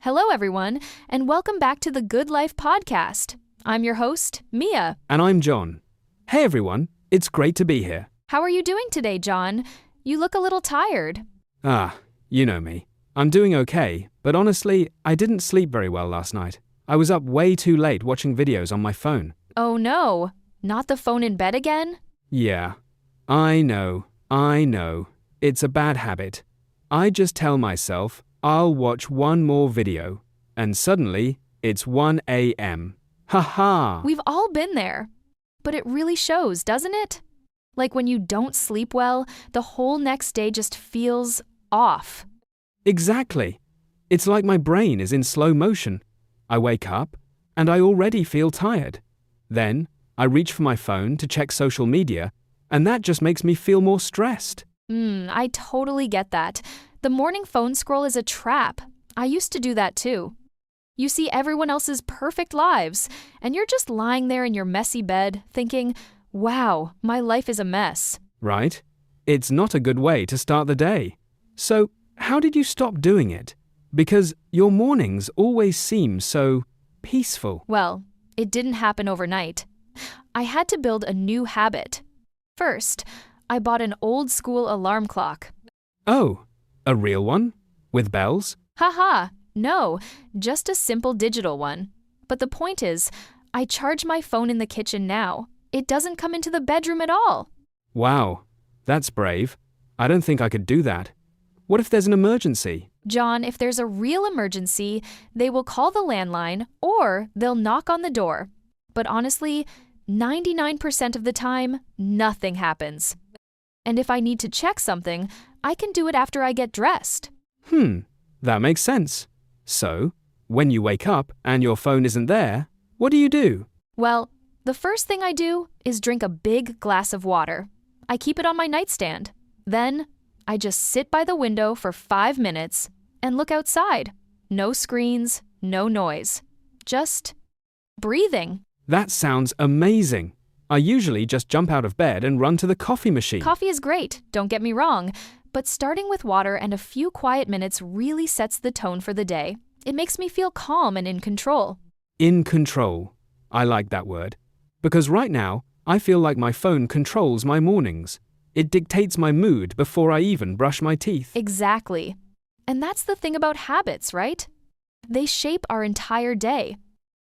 Hello, everyone, and welcome back to the Good Life podcast. I'm your host, Mia. And I'm John. Hey everyone, it's great to be here. How are you doing today, John? You look a little tired. You know me. I'm doing okay, but honestly, I didn't sleep very well last night. I was up way too late watching videos on my phone. Oh no, not the phone in bed again? Yeah, I know. It's a bad habit. I just tell myself, I'll watch one more video, and suddenly, it's 1 a.m. Ha! We've all been there. But it really shows, doesn't it? Like when you don't sleep well, the whole next day just feels off. Exactly. It's like my brain is in slow motion. I wake up, and I already feel tired. Then, I reach for my phone to check social media, and that just makes me feel more stressed. I totally get that. The morning phone scroll is a trap. I used to do that too. You see everyone else's perfect lives, and you're just lying there in your messy bed thinking, wow, my life is a mess. Right? It's not a good way to start the day. So, how did you stop doing it? Because your mornings always seem so peaceful. Well, it didn't happen overnight. I had to build a new habit. First, I bought an old-school alarm clock. Oh, a real one? With bells? Haha, no, just a simple digital one. But the point is, I charge my phone in the kitchen now. It doesn't come into the bedroom at all. Wow, that's brave. I don't think I could do that. What if there's an emergency? John, if there's a real emergency, they will call the landline or they'll knock on the door. But honestly, 99% of the time, nothing happens. And if I need to check something, I can do it after I get dressed. That makes sense. So, when you wake up and your phone isn't there, what do? Well, the first thing I do is drink a big glass of water. I keep it on my nightstand. Then, I just sit by the window for 5 minutes and look outside. No screens, no noise. Just breathing. That sounds amazing. I usually just jump out of bed and run to the coffee machine. Coffee is great, don't get me wrong, but starting with water and a few quiet minutes really sets the tone for the day. It makes me feel calm and in control. In control. I like that word. Because right now, I feel like my phone controls my mornings. It dictates my mood before I even brush my teeth. Exactly. And that's the thing about habits, right? They shape our entire day.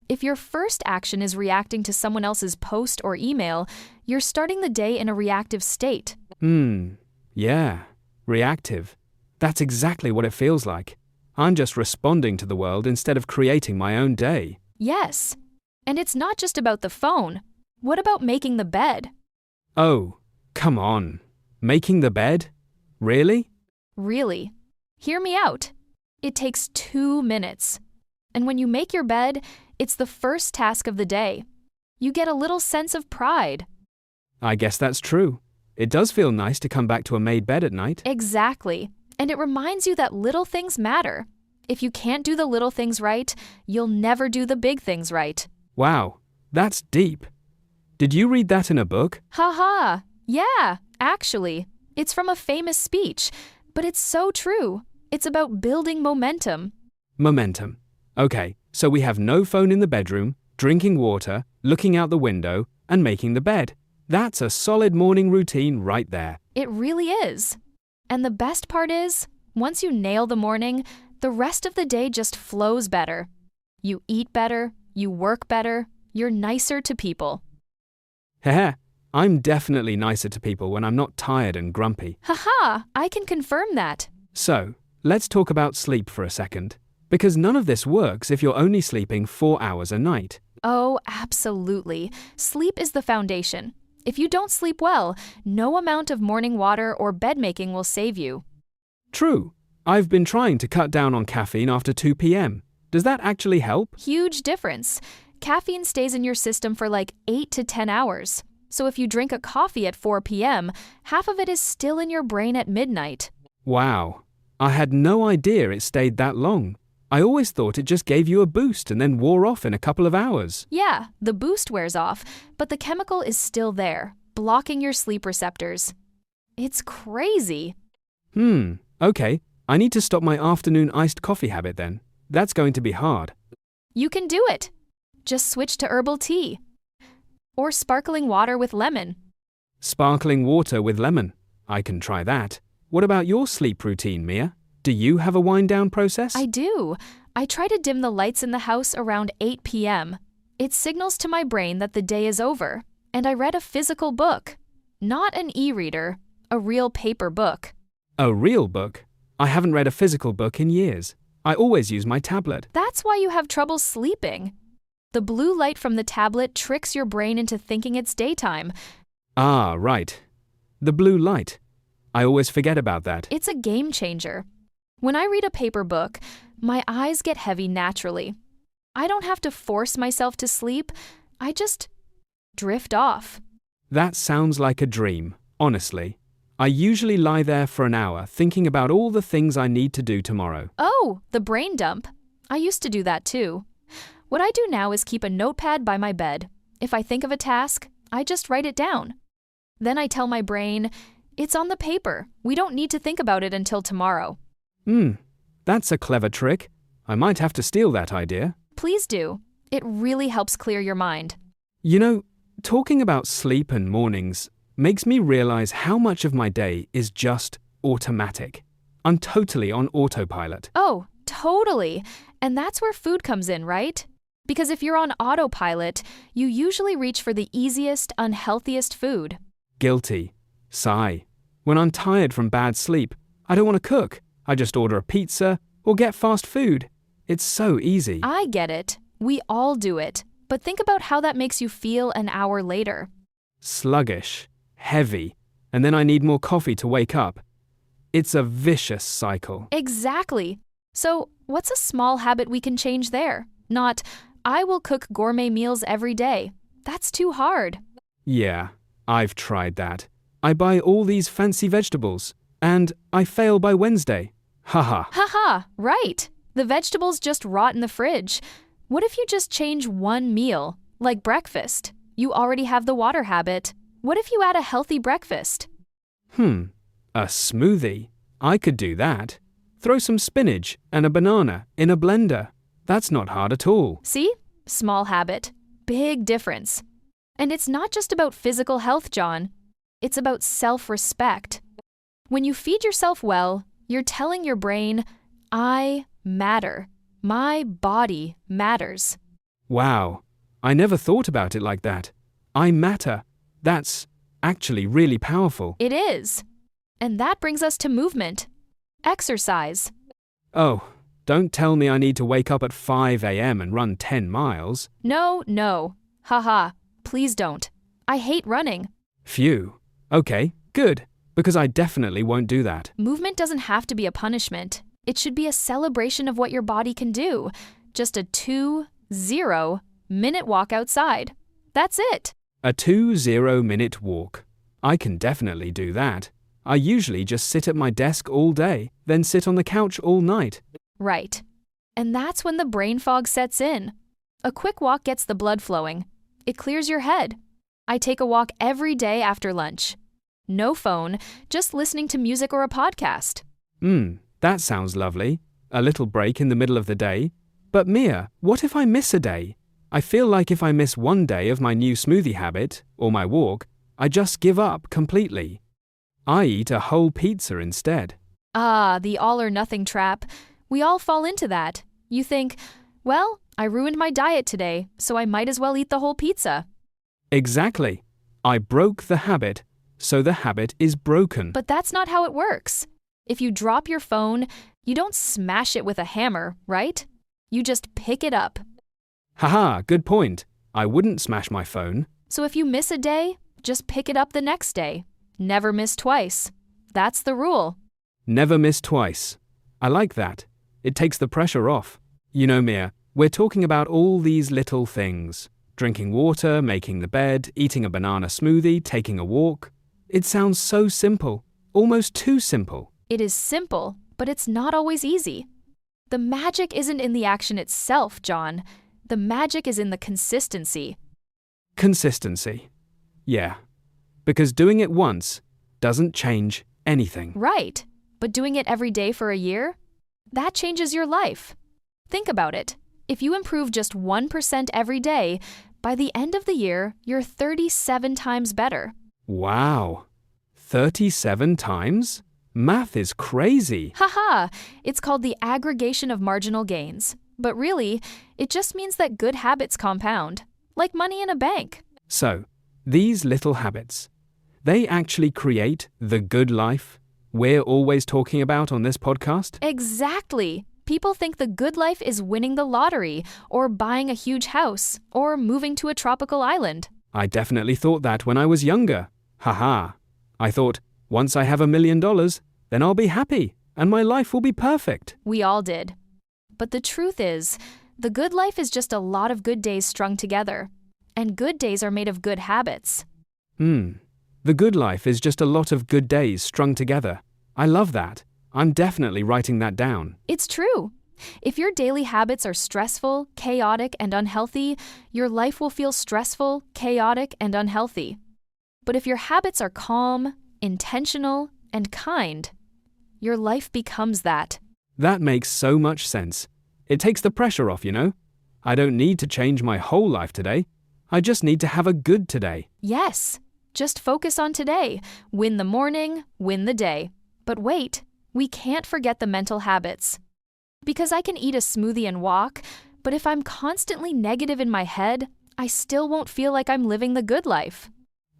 If your first action is reacting to someone else's post or email, you're starting the day in a reactive state. Yeah, reactive. That's exactly what it feels like. I'm just responding to the world instead of creating my own day. Yes. And it's not just about the phone. What about making the bed? Oh, come on. Making the bed? Really? Really. Hear me out. It takes 2 minutes. And when you make your bed, it's the first task of the day. You get a little sense of pride. I guess that's true. It does feel nice to come back to a made bed at night. Exactly. And it reminds you that little things matter. If you can't do the little things right, you'll never do the big things right. Wow, that's deep. Did you read that in a book? Haha. Yeah, actually. It's from a famous speech, but it's so true. It's about building momentum. Momentum. Okay, so we have no phone in the bedroom, drinking water, looking out the window, and making the bed. That's a solid morning routine right there. It really is. And the best part is, once you nail the morning, the rest of the day just flows better. You eat better, you work better, you're nicer to people. Heh, I'm definitely nicer to people when I'm not tired and grumpy. Haha, I can confirm that. So, let's talk about sleep for a second. Because none of this works if you're only sleeping 4 hours a night. Oh, absolutely. Sleep is the foundation. If you don't sleep well, no amount of morning water or bed making will save you. True. I've been trying to cut down on caffeine after 2 p.m. Does that actually help? Huge difference. Caffeine stays in your system for like 8 to 10 hours. So if you drink a coffee at 4 p.m., half of it is still in your brain at midnight. Wow. I had no idea it stayed that long. I always thought it just gave you a boost and then wore off in a couple of hours. Yeah, the boost wears off, but the chemical is still there, blocking your sleep receptors. It's crazy. Okay. I need to stop my afternoon iced coffee habit then. That's going to be hard. You can do it. Just switch to herbal tea or sparkling water with lemon. Sparkling water with lemon. I can try that. What about your sleep routine, Mia? Do you have a wind-down process? I do. I try to dim the lights in the house around 8 p.m. It signals to my brain that the day is over, and I read a physical book. Not an e-reader, a real paper book. A real book? I haven't read a physical book in years. I always use my tablet. That's why you have trouble sleeping. The blue light from the tablet tricks your brain into thinking it's daytime. Ah, right. The blue light. I always forget about that. It's a game changer. When I read a paper book, my eyes get heavy naturally. I don't have to force myself to sleep. I just drift off. That sounds like a dream, honestly. I usually lie there for an hour thinking about all the things I need to do tomorrow. Oh, the brain dump. I used to do that too. What I do now is keep a notepad by my bed. If I think of a task, I just write it down. Then I tell my brain, it's on the paper. We don't need to think about it until tomorrow. That's a clever trick. I might have to steal that idea. Please do. It really helps clear your mind. You know, talking about sleep and mornings makes me realize how much of my day is just automatic. I'm totally on autopilot. Oh, totally. And that's where food comes in, right? Because if you're on autopilot, you usually reach for the easiest, unhealthiest food. Guilty. Sigh. When I'm tired from bad sleep, I don't want to cook. I just order a pizza or get fast food. It's so easy. I get it. We all do it. But think about how that makes you feel an hour later. Sluggish, heavy, and then I need more coffee to wake up. It's a vicious cycle. Exactly. So, what's a small habit we can change there? Not, I will cook gourmet meals every day. That's too hard. Yeah, I've tried that. I buy all these fancy vegetables, and I fail by Wednesday. Haha. Haha, right. The vegetables just rot in the fridge. What if you just change one meal, like breakfast? You already have the water habit. What if you add a healthy breakfast? A smoothie. I could do that. Throw some spinach and a banana in a blender. That's not hard at all. See? Small habit. Big difference. And it's not just about physical health, John. It's about self-respect. When you feed yourself well, you're telling your brain, I matter. My body matters. Wow. I never thought about it like that. I matter. That's actually really powerful. It is. And that brings us to movement. Exercise. Oh, don't tell me I need to wake up at 5 a.m. and run 10 miles. No. Haha. Please don't. I hate running. Phew. Okay, good. Because I definitely won't do that. Movement doesn't have to be a punishment. It should be a celebration of what your body can do. Just a 2-0-minute walk outside. That's it. A 2-0-minute walk. I can definitely do that. I usually just sit at my desk all day, then sit on the couch all night. Right. And that's when the brain fog sets in. A quick walk gets the blood flowing. It clears your head. I take a walk every day after lunch. No phone, just listening to music or a podcast. That sounds lovely. A little break in the middle of the day. But Mia, what if I miss a day? I feel like if I miss one day of my new smoothie habit, or my walk, I just give up completely. I eat a whole pizza instead. Ah, the all-or-nothing trap. We all fall into that. You think, well, I ruined my diet today, so I might as well eat the whole pizza. Exactly. I broke the habit, so the habit is broken. But that's not how it works. If you drop your phone, you don't smash it with a hammer, right? You just pick it up. Haha, good point. I wouldn't smash my phone. So if you miss a day, just pick it up the next day. Never miss twice. That's the rule. Never miss twice. I like that. It takes the pressure off. You know, Mia, we're talking about all these little things. Drinking water, making the bed, eating a banana smoothie, taking a walk. It sounds so simple, almost too simple. It is simple, but it's not always easy. The magic isn't in the action itself, John. The magic is in the consistency. Consistency. Yeah. Because doing it once doesn't change anything. Right. But doing it every day for a year? That changes your life. Think about it. If you improve just 1% every day, by the end of the year, you're 37 times better. Wow. 37 times? Math is crazy. Haha, it's called the aggregation of marginal gains. But really, it just means that good habits compound, like money in a bank. So, these little habits, they actually create the good life we're always talking about on this podcast? Exactly. People think the good life is winning the lottery, or buying a huge house, or moving to a tropical island. I definitely thought that when I was younger. Haha. I thought, once I have $1 million, then I'll be happy, and my life will be perfect. We all did. But the truth is, the good life is just a lot of good days strung together. And good days are made of good habits. The good life is just a lot of good days strung together. I love that. I'm definitely writing that down. It's true. If your daily habits are stressful, chaotic, and unhealthy, your life will feel stressful, chaotic, and unhealthy. But if your habits are calm, intentional, and kind, your life becomes that. That makes so much sense. It takes the pressure off, you know? I don't need to change my whole life today. I just need to have a good today. Yes. Just focus on today. Win the morning, win the day. But wait, we can't forget the mental habits. Because I can eat a smoothie and walk, but if I'm constantly negative in my head, I still won't feel like I'm living the good life.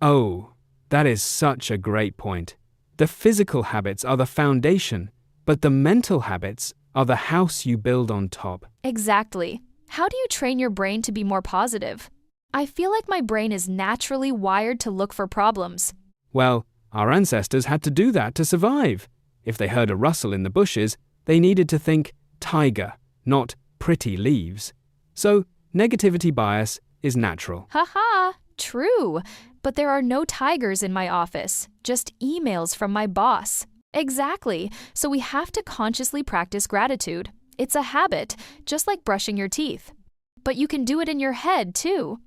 Oh, that is such a great point. The physical habits are the foundation, but the mental habits are the house you build on top. Exactly. How do you train your brain to be more positive? I feel like my brain is naturally wired to look for problems. Well, our ancestors had to do that to survive. If they heard a rustle in the bushes, they needed to think tiger, not pretty leaves. So, negativity bias is natural. Haha, true. But there are no tigers in my office, just emails from my boss. Exactly. So we have to consciously practice gratitude. It's a habit, just like brushing your teeth. But you can do it in your head, too.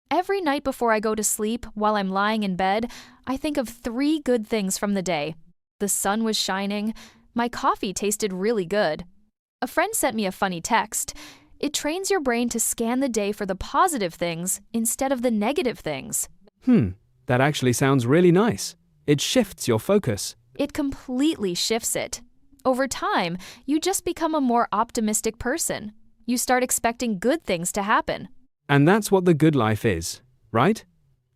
Every night before I go to sleep, while I'm lying in bed, I think of 3 good things from the day. The sun was shining. My coffee tasted really good. A friend sent me a funny text. It trains your brain to scan the day for the positive things instead of the negative things. That actually sounds really nice. It shifts your focus. It completely shifts it. Over time, you just become a more optimistic person. You start expecting good things to happen. And that's what the good life is, right?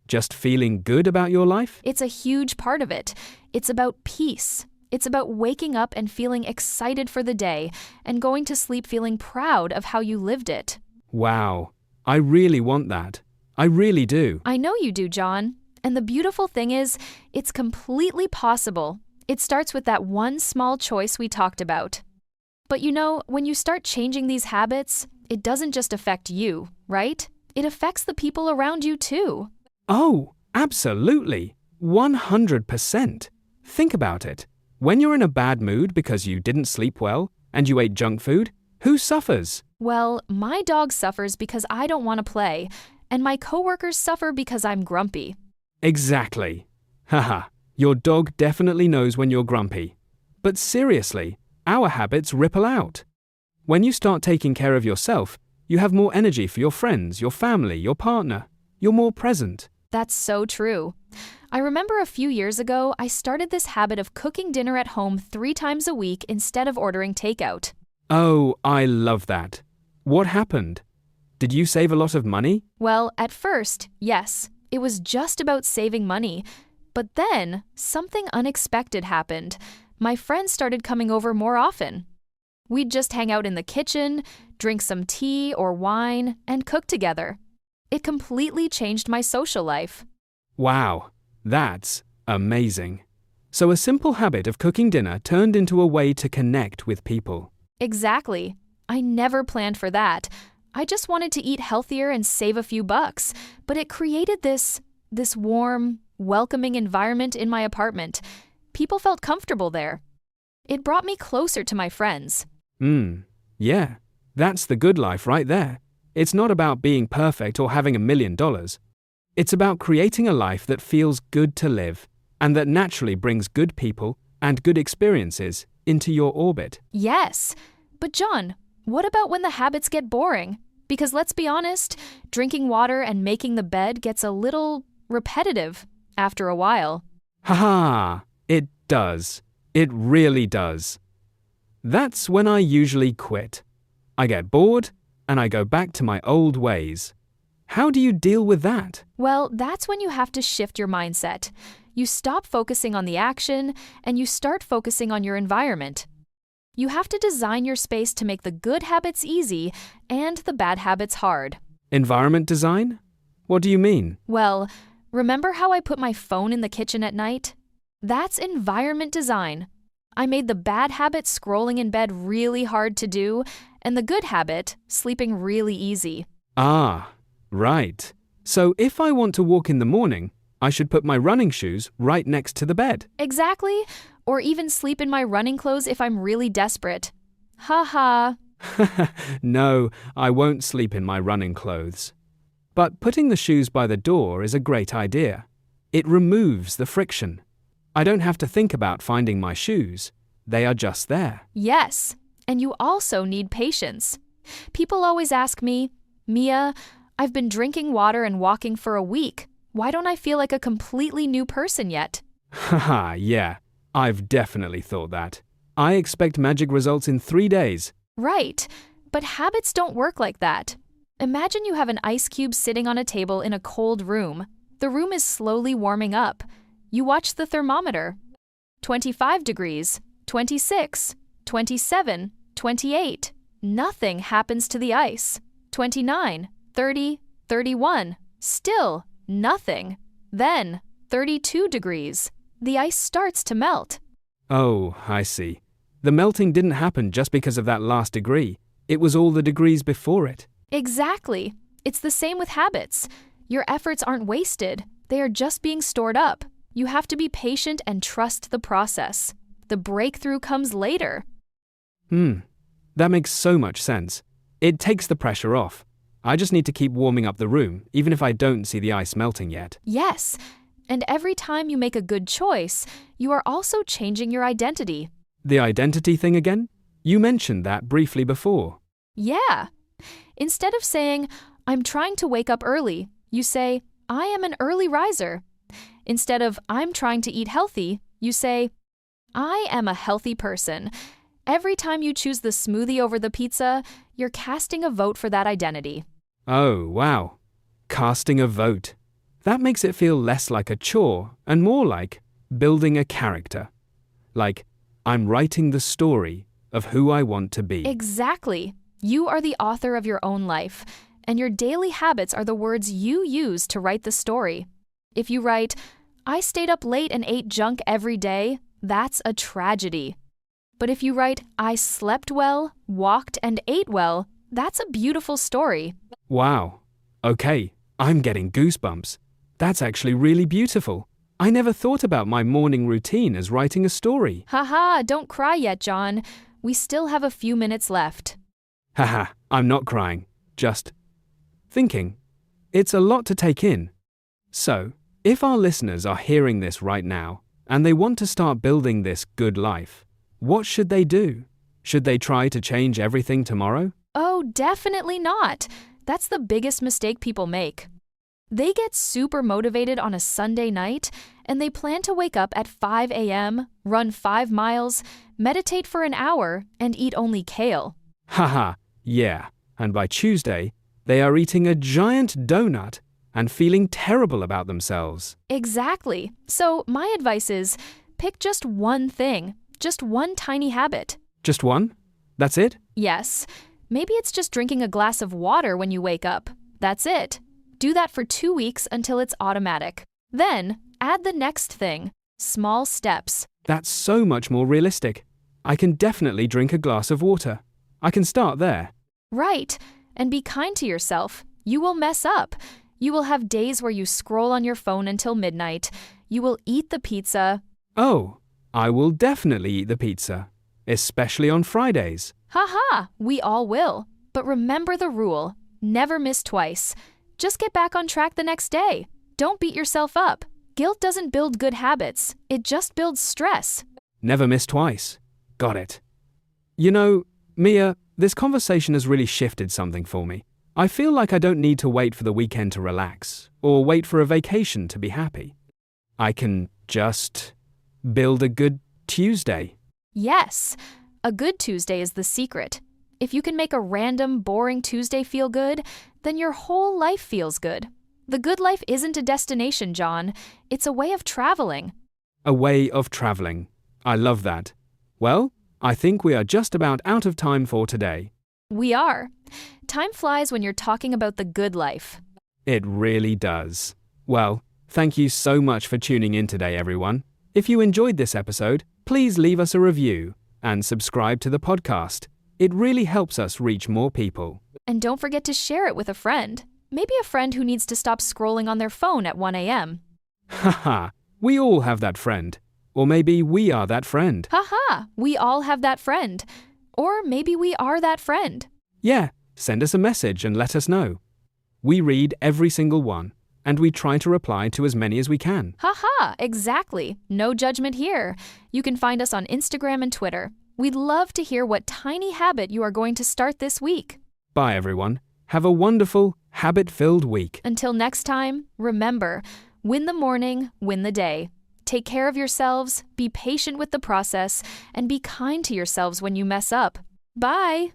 Just feeling good about your life? It's a huge part of it. It's about peace. It's about waking up and feeling excited for the day and going to sleep feeling proud of how you lived it. Wow, I really want that. I really do. I know you do, John. And the beautiful thing is, it's completely possible. It starts with that one small choice we talked about. But you know, when you start changing these habits, it doesn't just affect you, right? It affects the people around you too. Oh, absolutely. 100%. Think about it. When you're in a bad mood because you didn't sleep well and you ate junk food, who suffers? Well, my dog suffers because I don't want to play, and my coworkers suffer because I'm grumpy. Exactly. Haha, your dog definitely knows when you're grumpy. But seriously, our habits ripple out. When you start taking care of yourself, you have more energy for your friends, your family, your partner. You're more present. That's so true. I remember a few years ago, I started this habit of cooking dinner at home 3 times a week instead of ordering takeout. Oh, I love that. What happened? Did you save a lot of money? Well, at first, yes, it was just about saving money. But then, something unexpected happened. My friends started coming over more often. We'd just hang out in the kitchen, drink some tea or wine, and cook together. It completely changed my social life. Wow, that's amazing. So a simple habit of cooking dinner turned into a way to connect with people. Exactly. I never planned for that. I just wanted to eat healthier and save a few bucks, but it created this warm, welcoming environment in my apartment. People felt comfortable there. It brought me closer to my friends. Yeah, that's the good life right there. It's not about being perfect or having $1 million. It's about creating a life that feels good to live and that naturally brings good people and good experiences into your orbit. Yes, but John, What about when the habits get boring? Because let's be honest, drinking water and making the bed gets a little repetitive after a while. Haha, it does. It really does. That's when I usually quit. I get bored and I go back to my old ways. How do you deal with that? Well, that's when you have to shift your mindset. You stop focusing on the action and you start focusing on your environment. You have to design your space to make the good habits easy and the bad habits hard. Environment design? What do you mean? Well, remember how I put my phone in the kitchen at night? That's environment design. I made the bad habit scrolling in bed really hard to do, and the good habit, sleeping really easy. Ah, right. So if I want to walk in the morning, I should put my running shoes right next to the bed. Exactly. Or even sleep in my running clothes if I'm really desperate. Ha ha. No, I won't sleep in my running clothes. But putting the shoes by the door is a great idea. It removes the friction. I don't have to think about finding my shoes. They are just there. Yes. And you also need patience. People always ask me, Mia, I've been drinking water and walking for a week. Why don't I feel like a completely new person yet? Haha, yeah. I've definitely thought that. I expect magic results in 3 days. Right. But habits don't work like that. Imagine you have an ice cube sitting on a table in a cold room. The room is slowly warming up. You watch the thermometer. 25 degrees, 26, 27, 28. Nothing happens to the ice. 29, 30, 31. Still nothing. Then 32 degrees. The ice starts to melt. Oh, I see. The melting didn't happen just because of that last degree. It was all the degrees before it. Exactly. It's the same with habits. Your efforts aren't wasted. They are just being stored up. You have to be patient and trust the process. The breakthrough comes later. That makes so much sense. It takes the pressure off. I just need to keep warming up the room, even if I don't see the ice melting yet. Yes. And every time you make a good choice, you are also changing your identity. The identity thing again? You mentioned that briefly before. Yeah. Instead of saying, I'm trying to wake up early, you say, I am an early riser. Instead of, I'm trying to eat healthy, you say, I am a healthy person. Every time you choose the smoothie over the pizza, you're casting a vote for that identity. Oh, wow. Casting a vote. That makes it feel less like a chore and more like building a character. Like, I'm writing the story of who I want to be. Exactly. You are the author of your own life, and your daily habits are the words you use to write the story. If you write, I stayed up late and ate junk every day, that's a tragedy. But if you write, I slept well, walked, and ate well, that's a beautiful story. Wow. Okay, I'm getting goosebumps. That's actually really beautiful. I never thought about my morning routine as writing a story. Haha, don't cry yet, John. We still have a few minutes left. Haha, I'm not crying. Just thinking. It's a lot to take in. So, if our listeners are hearing this right now and they want to start building this good life, what should they do? Should they try to change everything tomorrow? Oh, definitely not. That's the biggest mistake people make. They get super motivated on a Sunday night, and they plan to wake up at 5 a.m., run 5 miles, meditate for an hour, and eat only kale. Haha, yeah. And by Tuesday, they are eating a giant donut and feeling terrible about themselves. Exactly. So my advice is, pick just one thing, just one tiny habit. Just one? That's it? Yes. Maybe it's just drinking a glass of water when you wake up. That's it. Do that for 2 weeks until it's automatic. Then, add the next thing. Small steps. That's so much more realistic. I can definitely drink a glass of water. I can start there. Right. And be kind to yourself. You will mess up. You will have days where you scroll on your phone until midnight. You will eat the pizza. Oh, I will definitely eat the pizza, especially on Fridays. Haha, we all will. But remember the rule. Never miss twice. Just get back on track the next day. Don't beat yourself up. Guilt doesn't build good habits. It just builds stress. Never miss twice. Got it. You know, Mia, This conversation has really shifted something for me. I feel like I don't need to wait for the weekend to relax, or wait for a vacation to be happy. I can just build a good Tuesday. Yes, a good Tuesday is the secret. If you can make a random, boring Tuesday feel good, then your whole life feels good. The good life isn't a destination, John. It's a way of traveling. A way of traveling. I love that. Well, I think we are just about out of time for today. We are. Time flies when you're talking about the good life. It really does. Well, thank you so much for tuning in today, everyone. If you enjoyed this episode, please leave us a review and subscribe to the podcast. It really helps us reach more people. And don't forget to share it with a friend. Maybe a friend who needs to stop scrolling on their phone at 1 a.m. Haha, we all have that friend. Or maybe we are that friend. Haha, we all have that friend. Or maybe we are that friend. Yeah, send us a message and let us know. We read every single one, and we try to reply to as many as we can. Haha, exactly. No judgment here. You can find us on Instagram and Twitter. We'd love to hear what tiny habit you are going to start this week. Bye, everyone. Have a wonderful, habit-filled week. Until next time, remember, win the morning, win the day. Take care of yourselves, be patient with the process, and be kind to yourselves when you mess up. Bye!